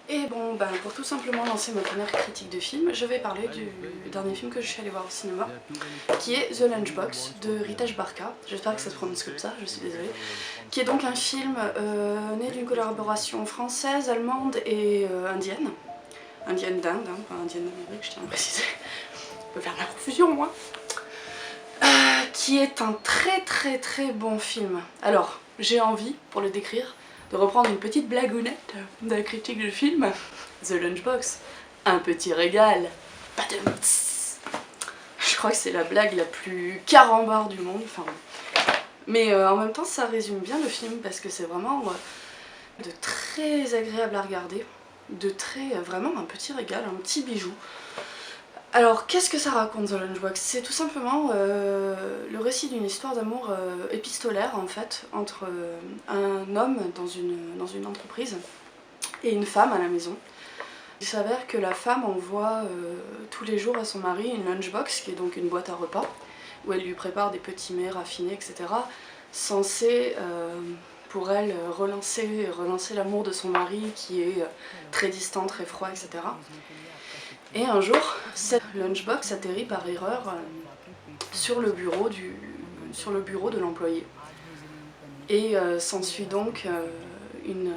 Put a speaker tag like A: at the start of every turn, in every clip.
A: Et bon, ben, pour tout simplement lancer ma première critique de film, je vais parler du dernier film que je suis allée voir au cinéma, qui est The Lunchbox de Ritesh Barka, j'espère que ça se prononce comme ça, je suis désolée, qui est donc un film né d'une collaboration française, allemande et indienne. Indienne d'Inde, hein, pas indienne d'Amérique, je tiens à préciser. Je peux faire la confusion, moi. Qui est un très bon film. Alors, j'ai envie, pour le décrire, de reprendre une petite blagounette de la critique du film. The Lunchbox, un petit régal. Badumts. Je crois que c'est la blague la plus carambar du monde. Enfin, mais en même temps, ça résume bien le film parce que c'est vraiment de très agréable à regarder, de très vraiment un petit régal, un petit bijou. Alors, qu'est-ce que ça raconte The Lunchbox? C'est tout simplement le récit d'une histoire d'amour épistolaire en fait, entre un homme dans une entreprise et une femme à la maison. Il s'avère que la femme envoie tous les jours à son mari une lunchbox, qui est donc une boîte à repas, où elle lui prépare des petits mets raffinés, etc., censés pour elle relancer l'amour de son mari qui est très distant, très froid, etc. Et un jour, cette lunchbox atterrit par erreur sur le bureau de l'employé. Et s'ensuit donc une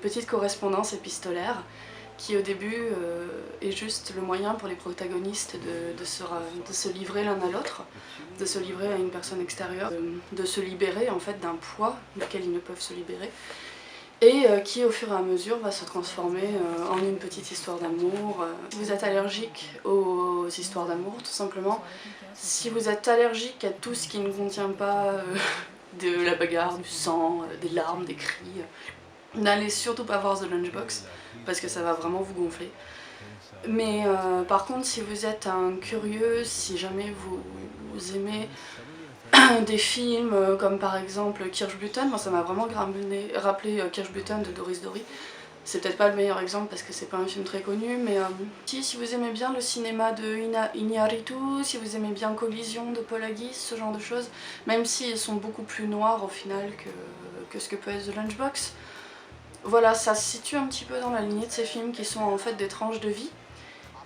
A: petite correspondance épistolaire qui au début est juste le moyen pour les protagonistes de se livrer l'un à l'autre, de se livrer à une personne extérieure, de se libérer en fait d'un poids duquel ils ne peuvent se libérer, et qui au fur et à mesure va se transformer en une petite histoire d'amour. Si vous êtes allergique aux histoires d'amour, tout simplement, si vous êtes allergique à tout ce qui ne contient pas de la bagarre, du sang, des larmes, des cris, n'allez surtout pas voir The Lunchbox, parce que ça va vraiment vous gonfler. Mais par contre, si vous êtes un curieux, si jamais vous aimez des films comme par exemple Kirschblüten, moi ça m'a vraiment rappelé Kirschblüten de Doris Dory. C'est peut-être pas le meilleur exemple parce que c'est pas un film très connu, mais si vous aimez bien le cinéma de Iñárritu, si vous aimez bien Collision de Paul Haggis, ce genre de choses, même s'ils sont beaucoup plus noirs au final que ce que peut être The Lunchbox, voilà, ça se situe un petit peu dans la lignée de ces films qui sont en fait des tranches de vie,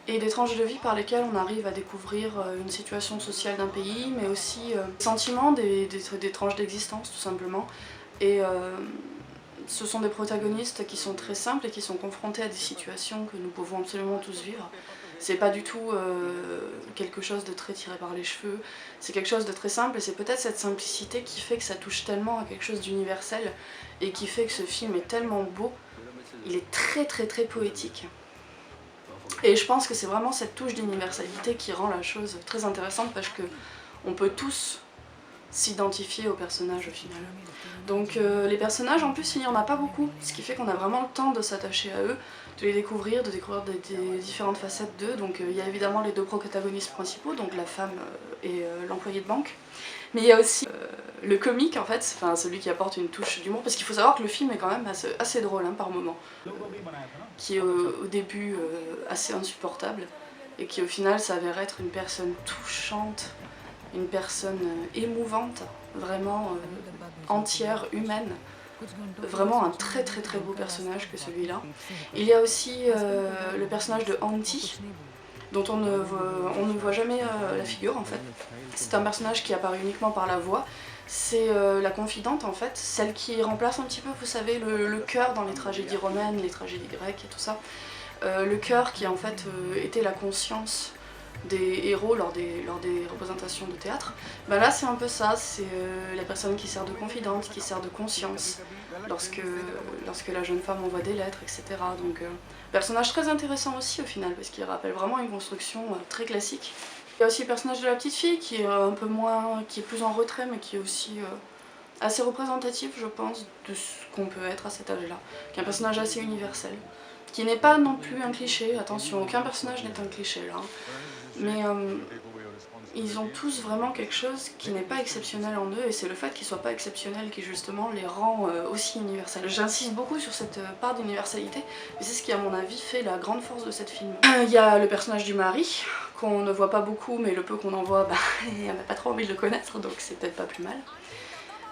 A: et des tranches de vie par lesquelles on arrive à découvrir une situation sociale d'un pays, mais aussi sentiments des tranches d'existence tout simplement. Et ce sont des protagonistes qui sont très simples et qui sont confrontés à des situations que nous pouvons absolument tous vivre. C'est pas du tout quelque chose de très tiré par les cheveux, c'est quelque chose de très simple, et c'est peut-être cette simplicité qui fait que ça touche tellement à quelque chose d'universel et qui fait que ce film est tellement beau. Il est très poétique. Et je pense que c'est vraiment cette touche d'universalité qui rend la chose très intéressante, parce que on peut tous s'identifier aux personnages au final. Donc les personnages, en plus il n'y en a pas beaucoup, ce qui fait qu'on a vraiment le temps de s'attacher à eux, de les découvrir, des différentes facettes d'eux. Donc il y a évidemment les deux protagonistes principaux, donc la femme et l'employé de banque. Mais il y a aussi le comique en fait, enfin celui qui apporte une touche d'humour, parce qu'il faut savoir que le film est quand même assez drôle hein, par moments, qui est au début assez insupportable, et qui au final s'avère être une personne touchante, une personne émouvante, vraiment entière, humaine. Vraiment un très beau personnage que celui-là. Il y a aussi le personnage de Auntie, dont on ne voit jamais la figure en fait. C'est un personnage qui apparaît uniquement par la voix. C'est la confidente en fait, celle qui remplace un petit peu, vous savez, le cœur dans les tragédies romaines, les tragédies grecques et tout ça. Le cœur qui en fait était la conscience des héros lors des représentations de théâtre. Bah là c'est un peu ça, c'est la personne qui sert de confidente, qui sert de conscience lorsque la jeune femme envoie des lettres, etc. Donc personnage très intéressant aussi au final, parce qu'il rappelle vraiment une construction très classique. Il y a aussi le personnage de la petite fille qui est un peu moins, qui est plus en retrait, mais qui est aussi assez représentatif je pense de ce qu'on peut être à cet âge-là, qui est un personnage assez universel, qui n'est pas non plus un cliché, attention, aucun personnage n'est un cliché là. Mais ils ont tous vraiment quelque chose qui n'est pas exceptionnel en eux, et c'est le fait qu'ils soient pas exceptionnels qui justement les rend aussi universels. J'insiste beaucoup sur cette part d'universalité, mais c'est ce qui à mon avis fait la grande force de cette film. Il y a le personnage du mari, qu'on ne voit pas beaucoup, mais le peu qu'on en voit, bah, on n'a pas trop envie de le connaître, donc c'est peut-être pas plus mal.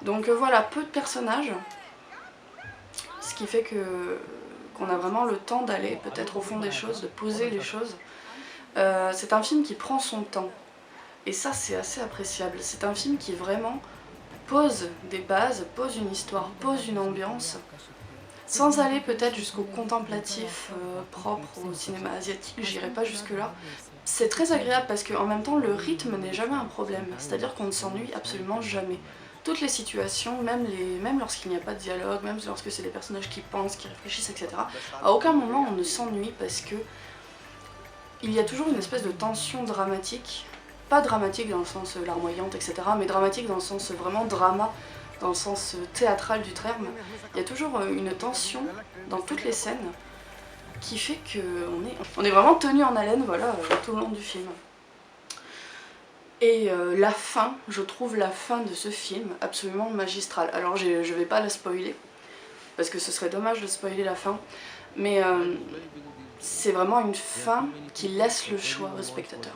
A: Donc voilà, peu de personnages, ce qui fait que qu'on a vraiment le temps d'aller peut-être au fond des choses, de poser les choses. C'est un film qui prend son temps, et ça c'est assez appréciable. C'est un film qui vraiment pose des bases, pose une histoire, pose une ambiance, sans aller peut-être jusqu'au contemplatif propre au cinéma asiatique, j'irai pas jusque là. C'est très agréable parce qu'en même temps le rythme n'est jamais un problème, c'est-à-dire qu'on ne s'ennuie absolument jamais. Toutes les situations, même lorsqu'il n'y a pas de dialogue, même lorsque c'est des personnages qui pensent, qui réfléchissent, etc., à aucun moment on ne s'ennuie parce que il y a toujours une espèce de tension dramatique, pas dramatique dans le sens larmoyante, etc., mais dramatique dans le sens vraiment drama, dans le sens théâtral du terme. Il y a toujours une tension dans toutes les scènes qui fait qu'on est vraiment tenu en haleine, voilà, tout le long du film. Et la fin, je trouve la fin de ce film absolument magistrale. Alors je vais pas la spoiler, parce que ce serait dommage de spoiler la fin, mais c'est vraiment une fin qui laisse le choix au spectateur.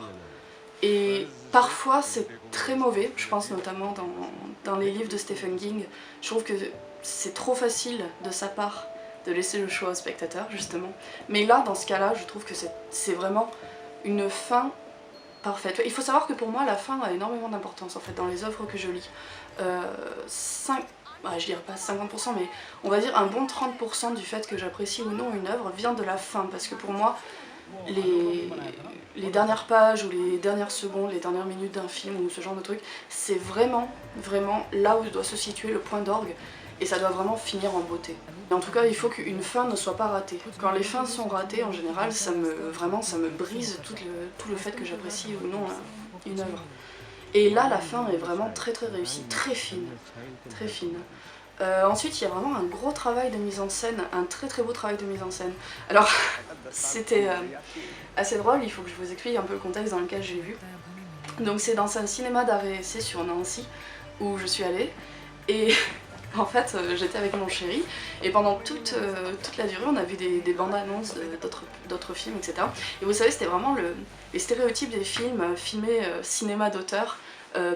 A: Et parfois c'est très mauvais, je pense notamment dans les livres de Stephen King, je trouve que c'est trop facile de sa part de laisser le choix au spectateur justement. Mais là, dans ce cas-là, je trouve que c'est vraiment une fin parfaite. Il faut savoir que pour moi, la fin a énormément d'importance en fait dans les œuvres que je lis. Je dirais pas 50%, mais on va dire un bon 30% du fait que j'apprécie ou non une œuvre vient de la fin, parce que pour moi, les dernières pages ou les dernières secondes, les dernières minutes d'un film ou ce genre de truc, c'est vraiment, vraiment là où doit se situer le point d'orgue, et ça doit vraiment finir en beauté. Et en tout cas, il faut qu'une fin ne soit pas ratée. Quand les fins sont ratées, en général, ça me brise tout le fait que j'apprécie ou non une œuvre. Et là, la fin est vraiment très très réussie, très fine, très fine. Ensuite, il y a vraiment un gros travail de mise en scène, un très très beau travail de mise en scène. Alors, c'était assez drôle, il faut que je vous explique un peu le contexte dans lequel j'ai vu. Donc c'est dans un cinéma d'art et essai sur Nancy où je suis allée, et en fait j'étais avec mon chéri, et pendant toute la durée on a vu des bandes annonces d'autres films, etc. Et vous savez, c'était vraiment les stéréotypes des films filmés cinéma d'auteur,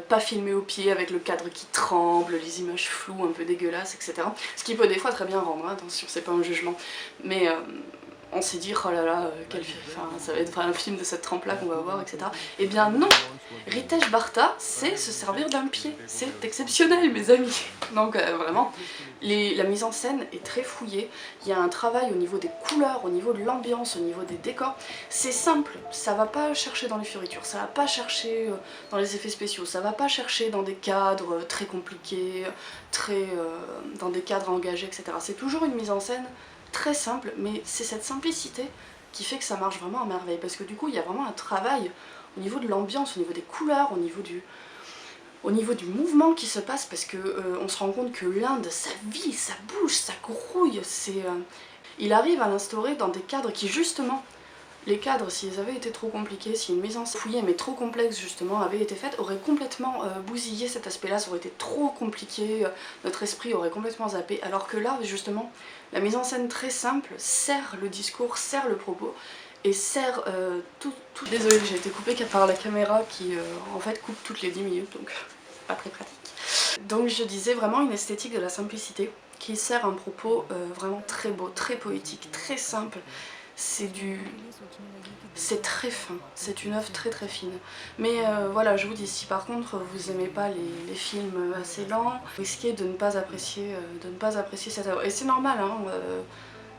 A: pas filmés au pied avec le cadre qui tremble, les images floues, un peu dégueulasses, etc. Ce qui peut des fois très bien rendre, hein, attention, c'est pas un jugement, mais on s'est dit oh là là, ça va être un film de cette trempe-là qu'on va voir, etc. Eh bien non, Ritesh Bharta, c'est se servir d'un pied, c'est exceptionnel mes amis. Donc vraiment, la mise en scène est très fouillée, il y a un travail au niveau des couleurs, au niveau de l'ambiance, au niveau des décors. C'est simple, ça va pas chercher dans les fioritures, ça va pas chercher dans les effets spéciaux, ça va pas chercher dans des cadres très compliqués, dans des cadres engagés, etc. C'est toujours une mise en scène très simple, mais c'est cette simplicité qui fait que ça marche vraiment à merveille, parce que du coup il y a vraiment un travail au niveau de l'ambiance, au niveau des couleurs, au niveau du mouvement qui se passe, parce que on se rend compte que l'Inde, ça vit, ça bouge, ça grouille, il arrive à l'instaurer dans des cadres qui justement, les cadres, s'ils avaient été trop compliqués, si une mise en scène fouillée mais trop complexe justement avait été faite, aurait complètement bousillé cet aspect-là, ça aurait été trop compliqué, notre esprit aurait complètement zappé, alors que là justement, la mise en scène très simple sert le discours, sert le propos, et sert tout... Désolée, j'ai été coupée par la caméra qui en fait coupe toutes les 10 minutes, donc pas très pratique. Donc je disais vraiment une esthétique de la simplicité qui sert un propos vraiment très beau, très poétique, très simple. C'est très fin, c'est une œuvre très très fine. Mais voilà, je vous dis, si par contre vous aimez pas les films assez lents, vous risquez de ne pas apprécier cette œuvre. Et c'est normal, hein,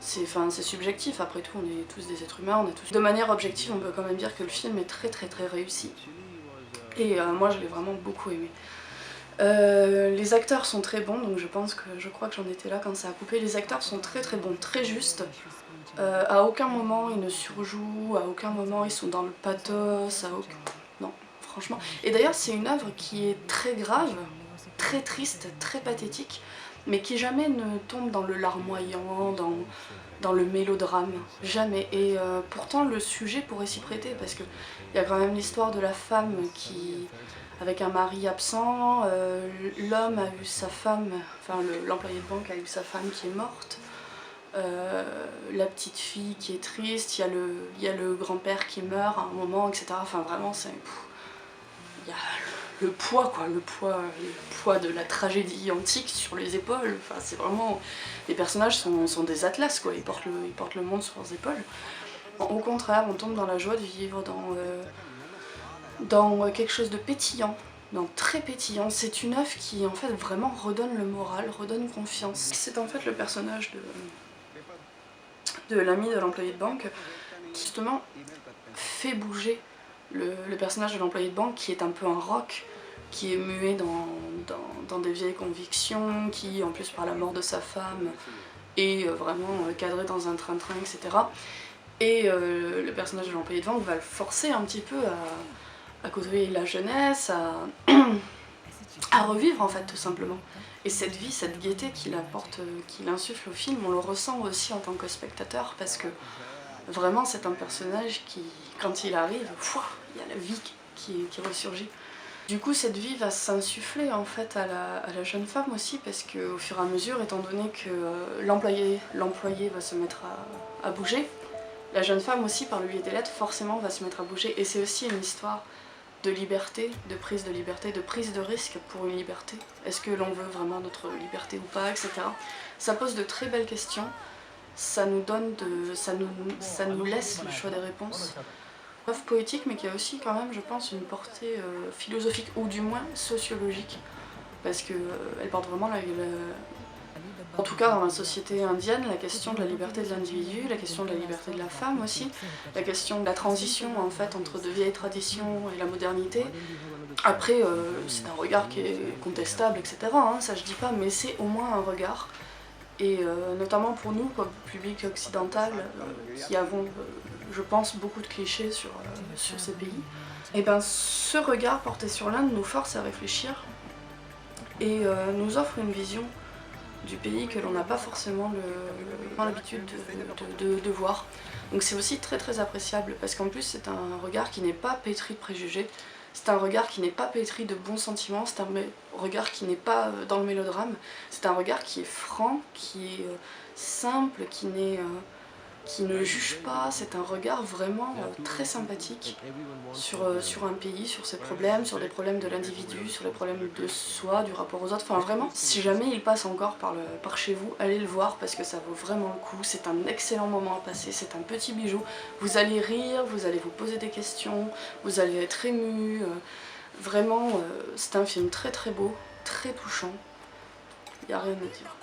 A: c'est subjectif, après tout, on est tous des êtres humains, De manière objective, on peut quand même dire que le film est très très très réussi. Et moi je l'ai vraiment beaucoup aimé. Les acteurs sont très bons, donc je crois que j'en étais là quand ça a coupé. Les acteurs sont très très bons, très justes. À aucun moment ils ne surjouent, à aucun moment ils sont dans le pathos, non, franchement. Et d'ailleurs c'est une œuvre qui est très grave, très triste, très pathétique, mais qui jamais ne tombe dans le larmoyant, dans le mélodrame, jamais. Et pourtant le sujet pourrait s'y prêter, parce qu'il y a quand même l'histoire de la femme avec un mari absent, l'homme a eu sa femme, enfin l'employé de banque a eu sa femme qui est morte, la petite fille qui est triste, il y a le grand-père qui meurt à un moment, etc. Enfin vraiment, il le poids quoi, le poids de la tragédie antique sur les épaules. Enfin c'est vraiment, les personnages sont des atlas quoi, ils portent le monde sur leurs épaules. Au contraire, on tombe dans la joie de vivre, dans quelque chose de pétillant, très pétillant. C'est une œuvre qui en fait vraiment redonne le moral, redonne confiance. C'est en fait le personnage de l'ami de l'employé de banque qui justement fait bouger le personnage de l'employé de banque qui est un peu un roc, qui est muet dans des vieilles convictions, qui en plus par la mort de sa femme est vraiment cadré dans un train-train, etc. Et le personnage de l'employé de banque va le forcer un petit peu à côtoyer la jeunesse, à revivre en fait tout simplement. Et cette vie, cette gaieté qu'il apporte, qu'il insuffle au film, on le ressent aussi en tant que spectateur parce que vraiment c'est un personnage qui, quand il arrive, il y a la vie qui ressurgit. Du coup cette vie va s'insuffler en fait à la jeune femme aussi parce qu'au fur et à mesure, étant donné que l'employé va se mettre à bouger, la jeune femme aussi par le biais des lettres forcément va se mettre à bouger et c'est aussi une histoire de liberté, de prise de risque pour une liberté. Est-ce que l'on veut vraiment notre liberté ou pas, etc. Ça pose de très belles questions, ça nous laisse le choix des réponses. Une œuvre poétique mais qui a aussi quand même je pense une portée philosophique ou du moins sociologique parce qu'elle porte vraiment en tout cas dans la société indienne, la question de la liberté de l'individu, la question de la liberté de la femme aussi, la question de la transition en fait entre de vieilles traditions et la modernité. Après c'est un regard qui est contestable etc, hein, ça je dis pas, mais c'est au moins un regard. Et notamment pour nous, comme public occidental, qui avons, je pense, beaucoup de clichés sur ces pays, et ben ce regard porté sur l'Inde nous force à réfléchir et nous offre une vision du pays que l'on n'a pas forcément l'habitude de voir. Donc c'est aussi très très appréciable parce qu'en plus c'est un regard qui n'est pas pétri de préjugés, c'est un regard qui n'est pas pétri de bons sentiments, c'est un regard qui n'est pas dans le mélodrame, c'est un regard qui est franc, qui est simple, qui ne juge pas, c'est un regard vraiment très sympathique sur un pays, sur ses problèmes, sur les problèmes de l'individu, sur les problèmes de soi, du rapport aux autres, enfin vraiment, si jamais il passe encore par chez vous, allez le voir parce que ça vaut vraiment le coup, c'est un excellent moment à passer, c'est un petit bijou, vous allez rire, vous allez vous poser des questions, vous allez être ému, vraiment c'est un film très très beau, très touchant, il n'y a rien à dire.